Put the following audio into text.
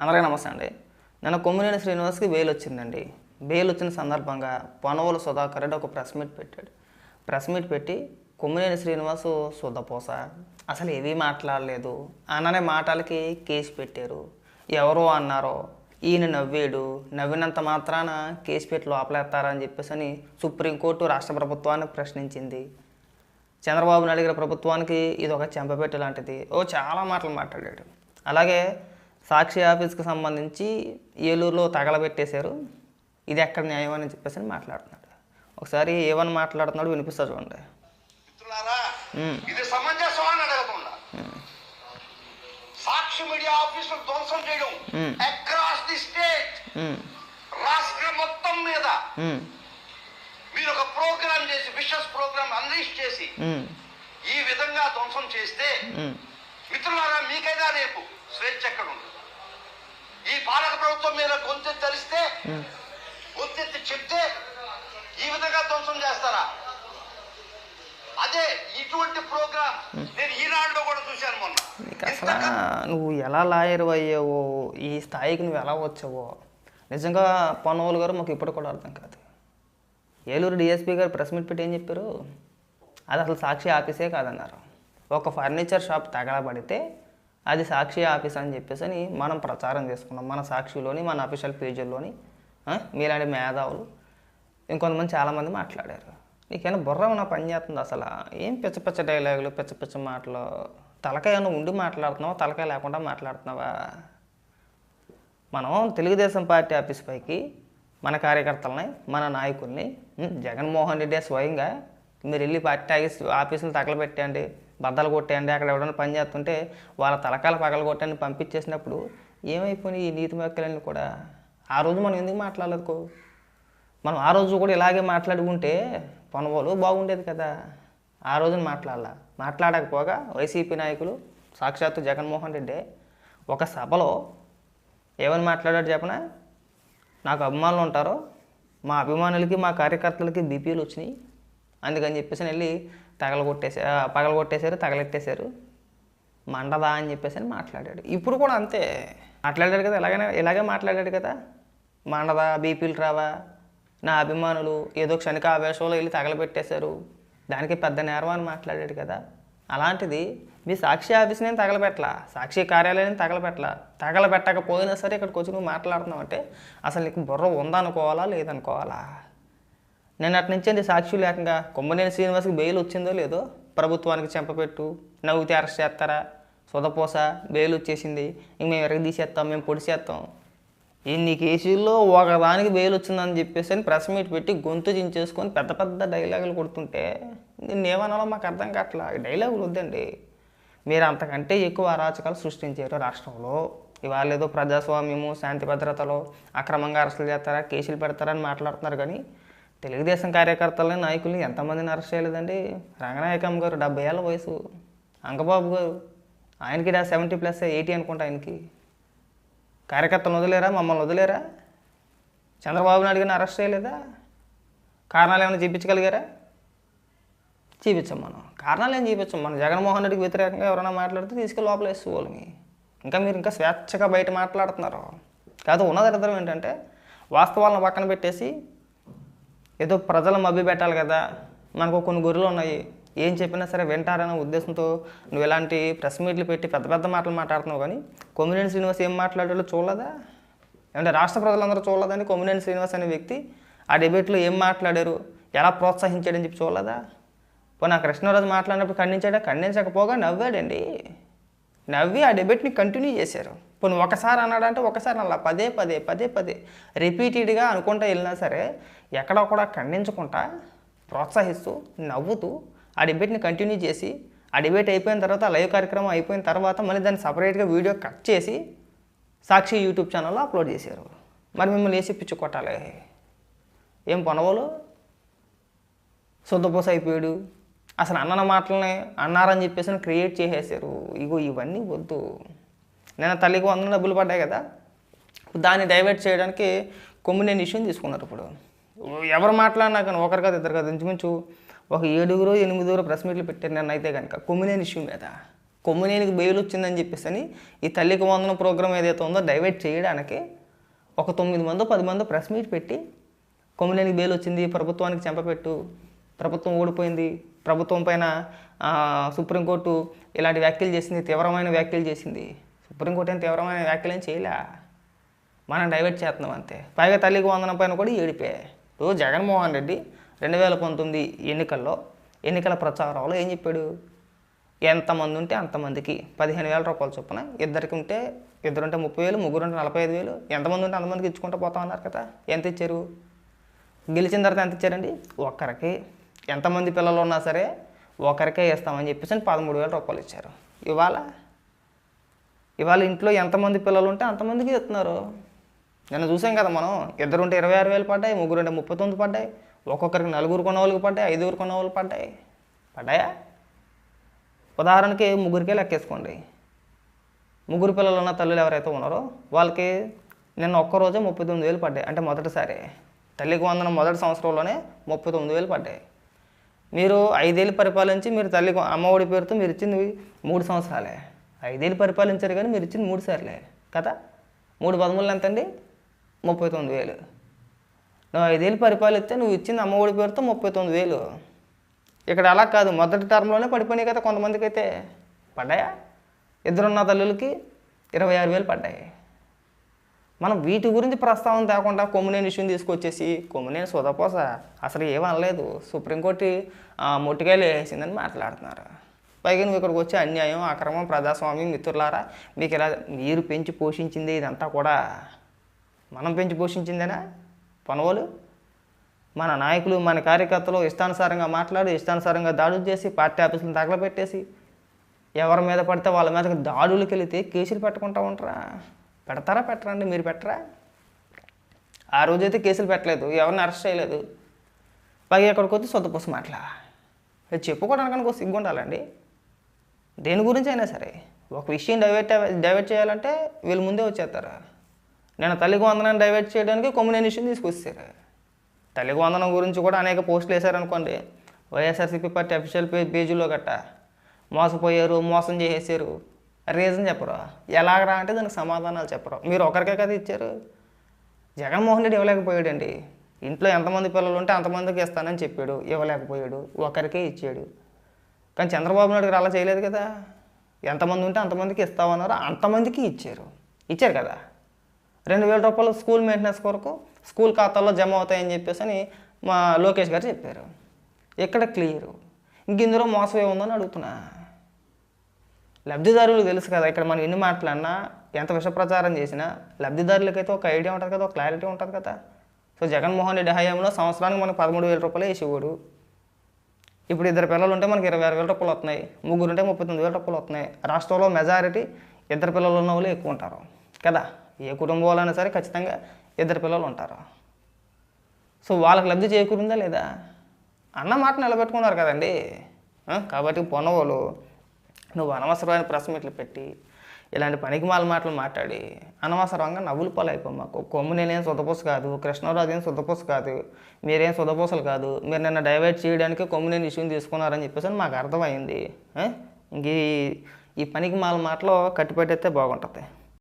అందరికీ నమస్తే అండి. నిన్న కొమ్మినేని శ్రీనివాస్కి బెయిల్ వచ్చిందండి. బెయిల్ వచ్చిన సందర్భంగా పొనవోలు సుధాకర్ రెడ్డి ఒక ప్రెస్ మీట్ పెట్టాడు. ప్రెస్ మీట్ పెట్టి కొమ్మినేని శ్రీనివాసు శుద్ధపోస అసలు ఏవీ మాట్లాడలేదు అననే మాటలకి కేసు పెట్టారు. ఎవరో అన్నారో ఈయన నవ్వాడు, నవ్వినంత మాత్రాన కేసు పెట్టి లోపలేస్తారని చెప్పేసి అని సుప్రీంకోర్టు రాష్ట్ర ప్రభుత్వాన్ని ప్రశ్నించింది. చంద్రబాబు నాయుడు గారి ప్రభుత్వానికి ఇది ఒక చెంపపెట్టు లాంటిది. చాలా మాటలు మాట్లాడాడు. అలాగే సాక్షి ఆఫీస్కి సంబంధించి ఏలూరులో తగలబెట్టేశారు, ఇది ఎక్కడ న్యాయం అని చెప్పేసి మాట్లాడుతున్నాడు. ఒకసారి ఏమని మాట్లాడుతున్నాడు వినిపిస్తా చూడండి. ఇది సమంజసం అని అడగకుండా సాక్షి మీడియా ఆఫీసులు ధ్వంసం చేయడం అక్రాస్ ది స్టేట్, రాష్ట్రం మొత్తం మీద మీరు ఒక ప్రోగ్రామ్ చేసి విషస్ ప్రోగ్రామ్ అన్లీష్ చేసి ఈ విధంగా ధ్వంసం చేస్తే మిత్రులారా మీకైనా రేపు స్వేచ్ఛ ఎక్కడ ఉంది? ఈ పాలక ప్రభుత్వం మీద గొంతెత్తి తరిస్తే, గొంతెత్తి చెప్తే ఈ విధంగా ధ్వంసం చేస్తారా? అదే ఇటువంటి ప్రోగ్రామ్ నేను ఈనాడులో కూడా చూశాను మొన్న. అసలు నువ్వు ఎలా లాయర్ అయ్యావో, ఈ స్థాయికి నువ్వు ఎలా వచ్చావో నిజంగా పొన్నవోలు గారు మాకు ఇప్పుడు కూడా అర్థం కాదు. ఏలూరు డిఎస్పీ గారు ప్రెస్ మీట్ పెట్టి ఏం చెప్పారు? అది అసలు సాక్షి ఆఫీసే కాదన్నారు. ఒక ఫర్నిచర్ షాప్ తగలబడితే అది సాక్షి ఆఫీస్ అని చెప్పేసి అని మనం ప్రచారం చేసుకున్నాం. మన సాక్షిలోని, మన అఫీషియల్ పేజీల్లోని మీలాంటి మేధావులు ఇంకొంతమంది చాలామంది మాట్లాడారు. నీకైనా బుర్ర నా పని చేస్తుంది? అసలు ఏం పిచ్చ పిచ్చ డైలాగులు, పిచ్చ పిచ్చ మాటలు, తలకాయ ఉండి మాట్లాడుతున్నావా, తలకాయ లేకుండా మాట్లాడుతున్నావా? మనం తెలుగుదేశం పార్టీ ఆఫీస్ పైకి మన కార్యకర్తలని, మన నాయకుల్ని జగన్మోహన్ రెడ్డి స్వయంగా మీరు వెళ్ళి పార్టీ ఆఫీసులు తగలబెట్టండి, బద్దలు కొట్టేయండి, అక్కడ ఎవరైనా పని చేస్తుంటే వాళ్ళ తలకాయలు పగల కొట్టండి పంపించేసినప్పుడు ఏమైపోయినాయి ఈ నీతి వ్యాఖ్యలన్నీ కూడా? ఆ రోజు మనం ఎందుకు మాట్లాడలేదు? మనం ఆ రోజు కూడా ఇలాగే మాట్లాడుకుంటే పొనవోలు బాగుండేది కదా. ఆ రోజున మాట్లాడకపోగా వైసీపీ నాయకులు సాక్షాత్తు జగన్మోహన్ రెడ్డి ఒక సభలో ఏమని మాట్లాడాడు చెప్పనా? నాకు అభిమానులు ఉంటారో, మా అభిమానులకి మా కార్యకర్తలకి బీపీలు వచ్చినాయి, అందుకని చెప్పేసి వెళ్ళి పగలగొట్టేశారు, తగలెట్టేశారు, మండదా అని చెప్పేసి అని మాట్లాడాడు. ఇప్పుడు కూడా అంతే మాట్లాడాడు కదా, ఇలాగే మాట్లాడాడు కదా. మండదా, బీపీలు రావా, నా అభిమానులు ఏదో క్షణిక ఆవేశంలో వెళ్ళి తగలబెట్టేశారు, దానికి పెద్ద నేరం అని మాట్లాడాడు కదా. అలాంటిది మీ సాక్షి ఆఫీస్ నేను తగలబెట్టలా, సాక్షి కార్యాలయం తగలబెట్టకపోయినా సరే ఇక్కడికి వచ్చి నువ్వు మాట్లాడుతున్నావు అంటే అసలు నీకు బుర్ర ఉందనుకోవాలా లేదనుకోవాలా? నేను అటు నుంచి సాక్షి లేకుండా కొమ్మినేని శ్రీనివాస్కి బెయిల్ వచ్చిందో లేదో ప్రభుత్వానికి చెంపపెట్టు, నవ్వుతే అరెస్ట్ చేస్తారా, సొదపోస బెయిల్ వచ్చేసింది, ఇంక మేము ఎరగదీసేస్తాం, మేము పొడిచేస్తాం, ఇన్ని కేసుల్లో ఒకదానికి బెయిల్ వచ్చిందని చెప్పేసి అని ప్రెస్ మీట్ పెట్టి గొంతు చించేసుకొని పెద్ద పెద్ద డైలాగులు కొడుతుంటే నేనేమనాలో మాకు అర్థం కావట్లా. డైలాగులు వద్దండి, మీరు అంతకంటే ఎక్కువ అరాచకాలు సృష్టించారు రాష్ట్రంలో. ఇవాళ ఏదో ప్రజాస్వామ్యము, శాంతి భద్రతలో అక్రమంగా అరెస్టులు చేస్తారా, కేసులు పెడతారని మాట్లాడుతున్నారు. కానీ తెలుగుదేశం కార్యకర్తలని, నాయకుల్ని ఎంతమందిని అరెస్ట్ చేయలేదండి? రంగనాయకమ్మ గారు 70 ఏళ్ళ వయసు, అంకబాబు గారు ఆయనకి 70+ 80 అనుకుంటా ఆయనకి. కార్యకర్తలను వదిలేరా? మమ్మల్ని వదిలేరా? చంద్రబాబు నాయుడు గారిని అరెస్ట్ చేయలేదా? కారణాలు ఏమైనా చూపించగలిగారా? చూపించాం. మనం కారణాలు ఏం చూపించాం. మనం జగన్మోహన్ రెడ్డికి వ్యతిరేకంగా ఎవరైనా మాట్లాడితే తీసుకెళ్ళి లోపల వేసుకోవాలి. మీరు ఇంకా స్వేచ్ఛగా బయట మాట్లాడుతున్నారు కాదు. ఉన్నది అర్థం ఏంటంటే వాస్తవాలను పక్కన పెట్టేసి ఏదో ప్రజలు మభ్య పెట్టాలి కదా, మనకు కొన్ని గొర్రెలు ఉన్నాయి, ఏం చెప్పినా సరే వింటారనే ఉద్దేశంతో నువ్వు ఇలాంటి ప్రెస్ మీట్లు పెట్టి పెద్ద పెద్ద మాటలు మాట్లాడుతున్నావు. కానీ కొమ్మినేని శ్రీనివాస్ ఏం మాట్లాడాలో చూడలేదా? ఏమంటే రాష్ట్ర ప్రజలందరూ చూడలేదని కొమ్మినేని శ్రీనివాస్ అనే వ్యక్తి ఆ డిబేట్లో ఏం మాట్లాడారు, ఎలా ప్రోత్సహించాడని చెప్పి చూడలేదా? పోనీ కృష్ణరాజు మాట్లాడినప్పుడు ఖండించకపోగా నవ్వాడండి. నవ్వి ఆ డిబేట్ని కంటిన్యూ చేశారు. పోనీ ఒకసారి అన్నాడంటే ఒకసారి అలా పదే రిపీటెడ్గా అనుకుంటా వెళ్ళినా సరే ఎక్కడో కూడా ఖండించకుండా ప్రోత్సహిస్తూ నవ్వుతూ ఆ డిబేట్ని కంటిన్యూ చేసి, ఆ డిబేట్ అయిపోయిన తర్వాత, లైవ్ కార్యక్రమం అయిపోయిన తర్వాత మళ్ళీ దాన్ని సపరేట్గా వీడియో కట్ చేసి సాక్షి యూట్యూబ్ ఛానల్లో అప్లోడ్ చేశారు. మరి మిమ్మల్ని వేసి పిచ్చి కొట్టాలి. ఏం పొనవోలు శుద్ధపోస అయిపోయాడు, అసలు అన్న మాటలనే అన్నారని చెప్పేసి క్రియేట్ చేసేసారు. ఇవన్నీ వద్దు. నేను తల్లికి 100 డబ్బులు పడ్డాయి కదా, దాన్ని డైవర్ట్ చేయడానికి కొమ్మినేని ఇష్యూని తీసుకున్నారు. ఇప్పుడు ఎవరు మాట్లాడినా కానీ ఒకరు కాదు, ఇద్దరు కాదు, ఇంచుమించు ఒక 7 8 ప్రెస్ మీట్లు పెట్టారు. నన్ను అయితే కనుక కొమ్మినేని ఇష్యూ మీద కొమ్మినేనికి బెయిల్ వచ్చిందని చెప్పేసి అని ఈ తల్లికి వందనం ప్రోగ్రామ్ ఏదైతే ఉందో డైవర్ట్ చేయడానికి ఒక 9 మందో 10 మందో ప్రెస్ మీట్ పెట్టి కొమ్మినేనికి బెయిల్ వచ్చింది, ప్రభుత్వానికి చెంపపెట్టు, ప్రభుత్వం ఓడిపోయింది, ప్రభుత్వం పైన సుప్రీంకోర్టు ఇలాంటి వ్యాఖ్యలు చేసింది, తీవ్రమైన వ్యాఖ్యలు చేసింది. సుప్రీంకోర్టు ఏం తీవ్రమైన వ్యాఖ్యలు ఏం చేయలే, మనం డైవర్ట్ చేస్తున్నాం అంతే. పైగా తల్లికి వందనం పైన కూడా ఏడిపే. జగన్మోహన్ రెడ్డి 2019 ఎన్నికల ప్రచారంలో ఏం చెప్పాడు? ఎంతమంది ఉంటే అంతమందికి 15,000 రూపాయలు చొప్పున, ఇద్దరుంటే 30,000, ముగ్గురుంటే 45,000, ఎంతమంది ఉంటే అంతమందికి ఇచ్చుకుంటూ పోతా ఉన్నారు కదా. ఎంత ఇచ్చారు? గెలిచిన తర్వాత ఎంత ఇచ్చారండి? ఒక్కరికి. ఎంతమంది పిల్లలు ఉన్నా సరే ఒకరికే ఇస్తామని చెప్పేసి 13,000 రూపాయలు ఇచ్చారు. ఇవాళ ఇంట్లో ఎంతమంది పిల్లలు ఉంటే అంతమందికి ఇస్తున్నారు. నిన్న చూసాం కదా మనం, ఇద్దరుంటే 26,000 పడ్డాయి, ముగ్గురుంటే 39 పడ్డాయి, ఒక్కొక్కరికి 4 కొన్న వాళ్ళకి పడ్డాయి, 5 కొన్న వాళ్ళు పడ్డాయా? ఉదాహరణకి ముగ్గురికే లెక్కేసుకోండి. ముగ్గురు పిల్లలు ఉన్న తల్లులు ఎవరైతే ఉన్నారో వాళ్ళకి నిన్న ఒక్కరోజే 39,000 పడ్డాయి. అంటే మొదటిసారి తల్లికి వందనం మొదటి సంవత్సరంలోనే 39,000 పడ్డాయి. మీరు 5 ఏళ్ళు పరిపాలించి మీరు తల్లికి అమ్మఒడి పేరుతో మీరు ఇచ్చింది 3 సంవత్సరాలే. 5 ఏళ్ళు పరిపాలించారు కానీ మీరు ఇచ్చింది 3 సార్లే కదా. 3 13 ఎంతండి? 39,000. నువ్వు 5 ఏళ్ళు పరిపాలిస్తే నువ్వు ఇచ్చింది అమ్మఒడి పేరుతో 39,000. ఇక్కడ అలా కాదు, మొదటి టర్మ్లోనే పడిపోయినాయి కదా. కొంతమందికి అయితే పడ్డాయా? ఇద్దరున్న తల్లులకి 26,000 పడ్డాయి. మనం వీటి గురించి ప్రస్తావన తేకుండా కొమ్మినేని ఇష్యూని తీసుకొచ్చేసి కొమ్మినేని సొదపోస అసలు ఏమనలేదు, సుప్రీంకోర్టు మొట్టికాయలు వేసిందని మాట్లాడుతున్నారు. పైగా నువ్వు ఇక్కడికి వచ్చి అన్యాయం, అక్రమం, ప్రజాస్వామ్యం, మిత్రులారా మీకు ఇలా మీరు పెంచి పోషించింది ఇదంతా కూడా మనం పెంచి పోషించిందేనా? పనులు మన నాయకులు మన కార్యకర్తలు ఇష్టానుసారంగా మాట్లాడి ఇష్టానుసారంగా దాడులు చేసి పార్టీ ఆఫీసులను తగలబెట్టేసి ఎవరి మీద పడితే వాళ్ళ మీదకి దాడులకు వెళితే కేసులు పెట్టుకుంటూ ఉంటారా? పెట్టరా అండి? మీరు పెట్టరా? ఆ రోజైతే కేసులు పెట్టలేదు, ఎవరిని అరెస్ట్ చేయలేదు. పైగా ఎక్కడికి వచ్చి సొంతపూస మాటలా చెప్పుకోవడానికి సిగ్గు ఉండాలండి. దేని గురించి అయినా సరే ఒక విషయం డైవర్ట్ చేయాలంటే వీళ్ళు ముందే వచ్చేస్తారు. నేను తల్లికి వందనాన్ని డైవర్ట్ చేయడానికి కొమ్మినేని ఇష్యూని తీసుకొచ్చారు. తల్లికి వందనం గురించి కూడా అనేక పోస్టులు వేశారనుకోండి, వైఎస్ఆర్సీపీ పార్టీ అఫీషియల్ పేజీలో గట్టా మోసపోయారు, మోసం చేసేసారు, రీజన్ చెప్పరు. ఎలాగరా అంటే దానికి సమాధానాలు చెప్పరు. మీరు ఒకరికే కదా ఇచ్చారు. జగన్మోహన్ రెడ్డి ఇవ్వలేకపోయాడండి. ఇంట్లో ఎంతమంది పిల్లలు ఉంటే అంతమందికి ఇస్తానని చెప్పాడు, ఇవ్వలేకపోయాడు, ఒకరికే ఇచ్చాడు. కానీ చంద్రబాబు నాయుడు గారు అలా చేయలేదు కదా. ఎంతమంది ఉంటే అంతమందికి ఇస్తామన్నారో అంతమందికి ఇచ్చారు కదా. 2,000 రూపాయలు స్కూల్ మెయింటెనెన్స్ కొరకు స్కూల్ ఖాతాల్లో జమ అవుతాయని చెప్పేసి అని మా లోకేష్ గారు చెప్పారు. ఎక్కడ క్లియరు? ఇందులో మోసం ఏముందని అడుగుతున్నా. లబ్ధిదారులు తెలుసు కదా. ఇక్కడ మనం ఎన్ని మాట్లాడినా ఎంత విష ప్రచారం చేసినా లబ్ధిదారులకైతే ఒక ఐడియా ఉంటుంది కదా, ఒక క్లారిటీ ఉంటుంది కదా. సో జగన్మోహన్ రెడ్డి హయాంలో సంవత్సరానికి మనకు 13,000 రూపాయలు వేసేవాడు. ఇప్పుడు 2 పిల్లలు ఉంటే మనకి 26,000 రూపాయలు వస్తున్నాయి, ముగ్గురు ఉంటే 39,000 రూపాయలు వస్తున్నాయి. రాష్ట్రంలో మెజారిటీ 2 పిల్లలు ఉన్న వాళ్ళు ఎక్కువ ఉంటారు కదా. ఏ కుటుంబంలోనైనా సరే ఖచ్చితంగా 2 పిల్లలు ఉంటారు. సో వాళ్ళకి లబ్ధి చేకూరిందా లేదా అన్న మాట నిలబెట్టుకున్నారు కదండి. కాబట్టి పొన్నవాళ్ళు నువ్వు అనవసరమైన ప్రెస్ మీట్లు పెట్టి ఇలాంటి పనికిమాల మాటలు మాట్లాడి అనవసరంగా నవ్వులు పాలైపో. మాకు కొమ్మినేనేం సొద్దపూస కాదు, కృష్ణరాజు ఏం సొద్దపూస కాదు, మీరేం సొద్దపూసలు కాదు. మీరు నిన్న డైవర్ట్ చేయడానికి కొమ్మినేని ఇష్యూని తీసుకున్నారని చెప్పేసి మాకు అర్థమైంది. ఇంక ఈ పనికిమాల మాటలో కట్టిపెట్టేస్తే బాగుంటుంది.